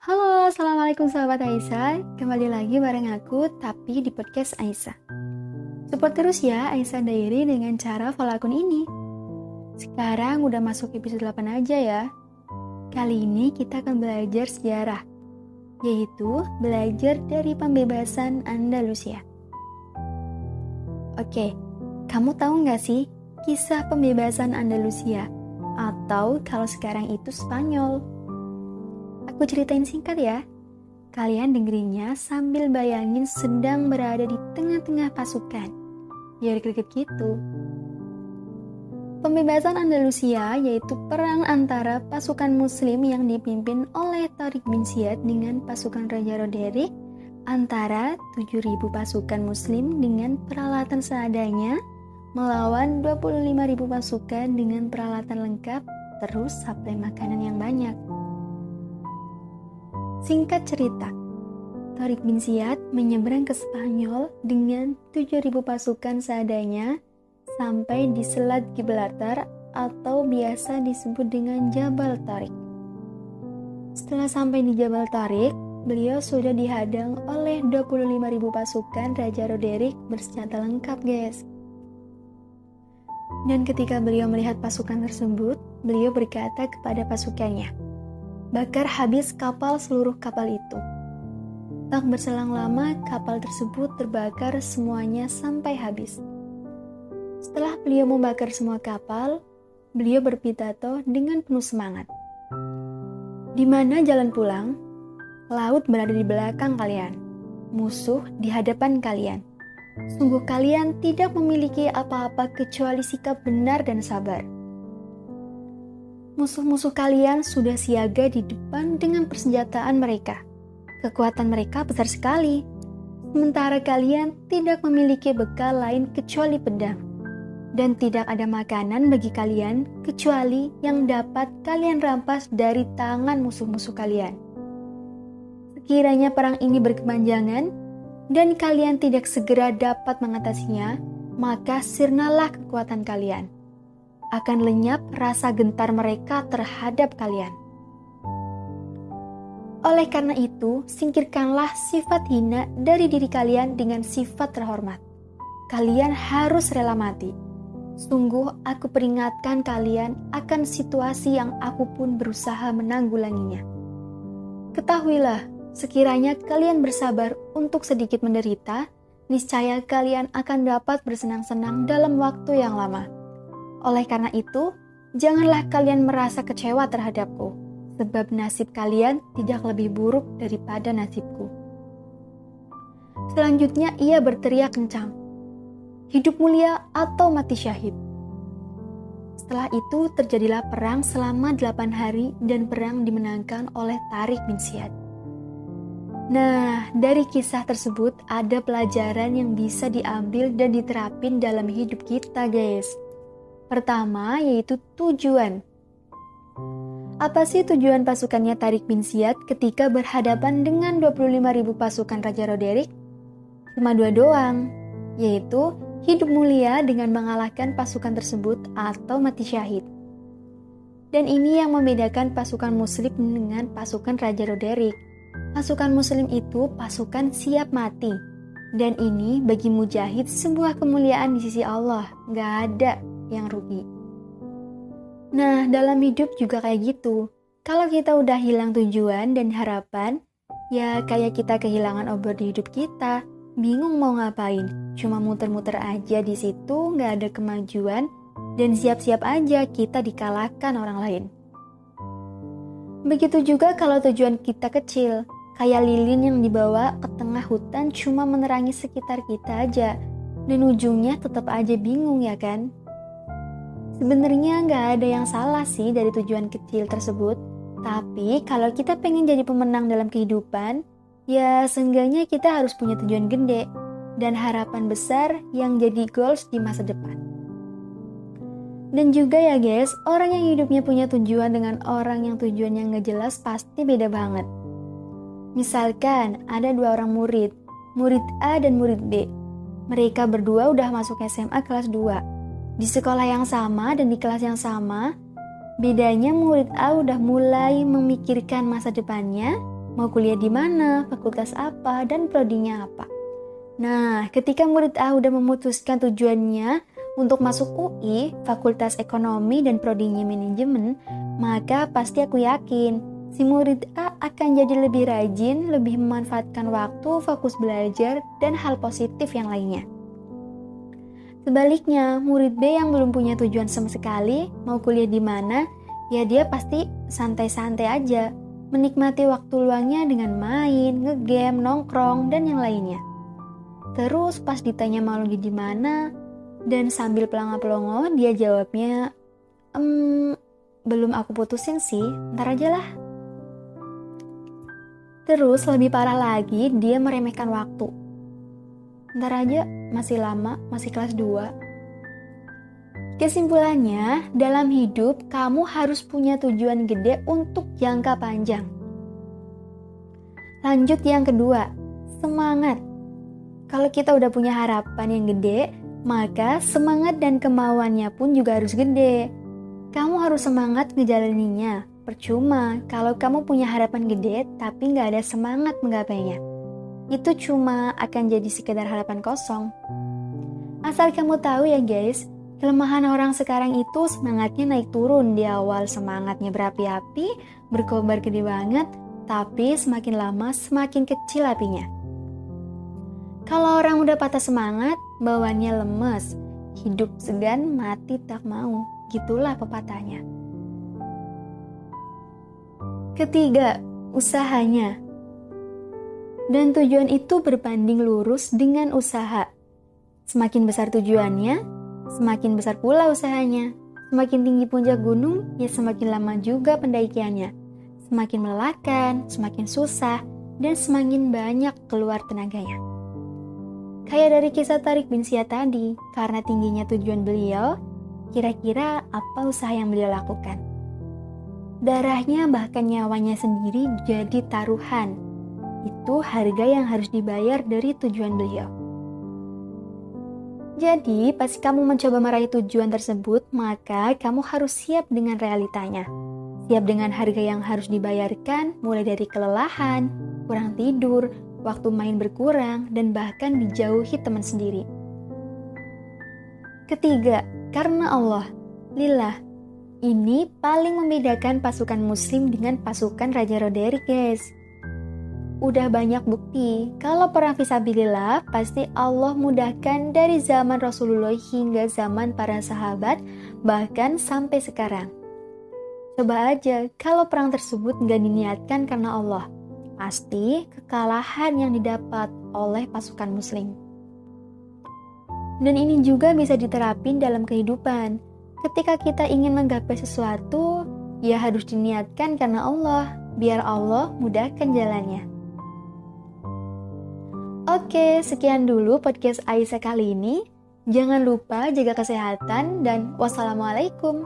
Halo, Assalamualaikum sahabat Aisyah. Kembali lagi bareng aku, tapi di podcast Aisyah. Support terus ya Aisyah Diary dengan cara follow akun ini. Sekarang udah masuk episode 8 aja ya. Kali ini kita akan belajar sejarah, yaitu belajar dari pembebasan Andalusia. Oke, kamu tahu nggak sih kisah pembebasan Andalusia? Atau kalau sekarang itu Spanyol? Aku ceritain singkat ya. Kalian dengerinnya sambil bayangin sedang berada di tengah-tengah pasukan. Biar greget gitu. Pembebasan Andalusia yaitu perang antara pasukan muslim yang dipimpin oleh Tariq bin Ziyad dengan pasukan Raja Roderick, antara 7.000 pasukan muslim dengan peralatan seadanya melawan 25.000 pasukan dengan peralatan lengkap, terus suplai makanan yang banyak. Singkat cerita, Tariq bin Ziyad menyeberang ke Spanyol dengan 7.000 pasukan seadanya sampai di Selat Gibraltar atau biasa disebut dengan Jabal Tariq. Setelah sampai di Jabal Tariq, beliau sudah dihadang oleh 25.000 pasukan Raja Roderick bersenjata lengkap, guys. Dan ketika beliau melihat pasukan tersebut, beliau berkata kepada pasukannya, "Bakar habis seluruh kapal itu." Tak berselang lama, kapal tersebut terbakar semuanya sampai habis. Setelah beliau membakar semua kapal, beliau berpidato dengan penuh semangat. "Di mana jalan pulang? Laut berada di belakang kalian, musuh di hadapan kalian. Sungguh kalian tidak memiliki apa-apa kecuali sikap benar dan sabar. Musuh-musuh kalian sudah siaga di depan dengan persenjataan mereka. Kekuatan mereka besar sekali. Sementara kalian tidak memiliki bekal lain kecuali pedang. Dan tidak ada makanan bagi kalian kecuali yang dapat kalian rampas dari tangan musuh-musuh kalian. Sekiranya perang ini berkepanjangan dan kalian tidak segera dapat mengatasinya, maka sirnalah kekuatan kalian. Akan lenyap rasa gentar mereka terhadap kalian. Oleh karena itu, singkirkanlah sifat hina dari diri kalian dengan sifat terhormat. Kalian harus rela mati. Sungguh aku peringatkan kalian akan situasi yang aku pun berusaha menanggulanginya. Ketahuilah, sekiranya kalian bersabar untuk sedikit menderita, niscaya kalian akan dapat bersenang-senang dalam waktu yang lama. Oleh karena itu, janganlah kalian merasa kecewa terhadapku, sebab nasib kalian tidak lebih buruk daripada nasibku." Selanjutnya ia berteriak kencang, "Hidup mulia atau mati syahid." Setelah itu terjadilah perang selama 8 hari dan perang dimenangkan oleh Tariq bin Ziyad. Nah, dari kisah tersebut ada pelajaran yang bisa diambil dan diterapin dalam hidup kita, guys. Pertama, yaitu tujuan. Apa sih tujuan pasukannya Tariq bin Ziyad ketika berhadapan dengan 25.000 pasukan Raja Roderick? Cuma dua doang, yaitu hidup mulia dengan mengalahkan pasukan tersebut atau mati syahid. Dan ini yang membedakan pasukan muslim dengan pasukan Raja Roderick. Pasukan muslim itu pasukan siap mati. Dan ini bagi mujahid sebuah kemuliaan di sisi Allah, gak ada yang rugi. Nah, dalam hidup juga kayak gitu. Kalau kita udah hilang tujuan dan harapan, ya kayak kita kehilangan obor di hidup kita, bingung mau ngapain, cuma muter-muter aja di situ, nggak ada kemajuan, dan siap-siap aja kita dikalahkan orang lain. Begitu juga kalau tujuan kita kecil, kayak lilin yang dibawa ke tengah hutan cuma menerangi sekitar kita aja, dan ujungnya tetap aja bingung ya kan? Sebenarnya nggak ada yang salah sih dari tujuan kecil tersebut, tapi kalau kita pengen jadi pemenang dalam kehidupan, ya seenggaknya kita harus punya tujuan gede dan harapan besar yang jadi goals di masa depan. Dan juga ya guys, orang yang hidupnya punya tujuan dengan orang yang tujuannya nggak jelas pasti beda banget. Misalkan ada dua orang murid A dan murid B. Mereka berdua udah masuk SMA kelas 2. Di sekolah yang sama dan di kelas yang sama, bedanya murid A udah mulai memikirkan masa depannya, mau kuliah di mana, fakultas apa, dan prodinya apa. Nah, ketika murid A udah memutuskan tujuannya untuk masuk UI, Fakultas Ekonomi dan prodinya manajemen, maka pasti aku yakin si murid A akan jadi lebih rajin, lebih memanfaatkan waktu, fokus belajar, dan hal positif yang lainnya. Sebaliknya, murid B yang belum punya tujuan sama sekali, mau kuliah di mana, ya dia pasti santai-santai aja, menikmati waktu luangnya dengan main, ngegame, nongkrong, dan yang lainnya. Terus pas ditanya mau lagi di mana, dan sambil pelongo-pelongo dia jawabnya, belum aku putusin sih, ntar aja lah. Terus lebih parah lagi, dia meremehkan waktu. Ntar aja, masih lama, masih kelas 2. Kesimpulannya, dalam hidup kamu harus punya tujuan gede untuk jangka panjang. Lanjut yang kedua, semangat. Kalau kita udah punya harapan yang gede, maka semangat dan kemauannya pun juga harus gede. Kamu harus semangat ngejalaninya. Percuma kalau kamu punya harapan gede tapi nggak ada semangat menggapainya. Itu cuma akan jadi sekedar harapan kosong. Asal kamu tahu ya guys, kelemahan orang sekarang itu semangatnya naik turun. Di awal semangatnya berapi-api, berkobar gede banget, tapi semakin lama semakin kecil apinya. Kalau orang udah patah semangat, bawaannya lemes, hidup segan, mati tak mau. Gitulah pepatahnya. Ketiga, usahanya. Dan tujuan itu berbanding lurus dengan usaha. Semakin besar tujuannya, semakin besar pula usahanya. Semakin tinggi puncak gunung, ya semakin lama juga pendakiannya. Semakin melelahkan, semakin susah, dan semakin banyak keluar tenaganya. Kayak dari kisah Tariq bin Ziyad tadi, karena tingginya tujuan beliau, kira-kira apa usaha yang beliau lakukan? Darahnya bahkan nyawanya sendiri jadi taruhan. Itu harga yang harus dibayar dari tujuan beliau. Jadi, pas kamu mencoba meraih tujuan tersebut, maka kamu harus siap dengan realitanya. Siap dengan harga yang harus dibayarkan, mulai dari kelelahan, kurang tidur, waktu main berkurang, dan bahkan dijauhi teman sendiri. Ketiga, karena Allah, lillah. Ini paling membedakan pasukan muslim dengan pasukan Raja Roderick, guys. Udah banyak bukti, kalau perang fisabilillah pasti Allah mudahkan dari zaman Rasulullah hingga zaman para sahabat, bahkan sampai sekarang. Coba aja, kalau perang tersebut gak diniatkan karena Allah, pasti kekalahan yang didapat oleh pasukan muslim. Dan ini juga bisa diterapin dalam kehidupan. Ketika kita ingin menggapai sesuatu, ya harus diniatkan karena Allah, biar Allah mudahkan jalannya. Oke, sekian dulu podcast Aisyah kali ini. Jangan lupa jaga kesehatan dan wassalamualaikum.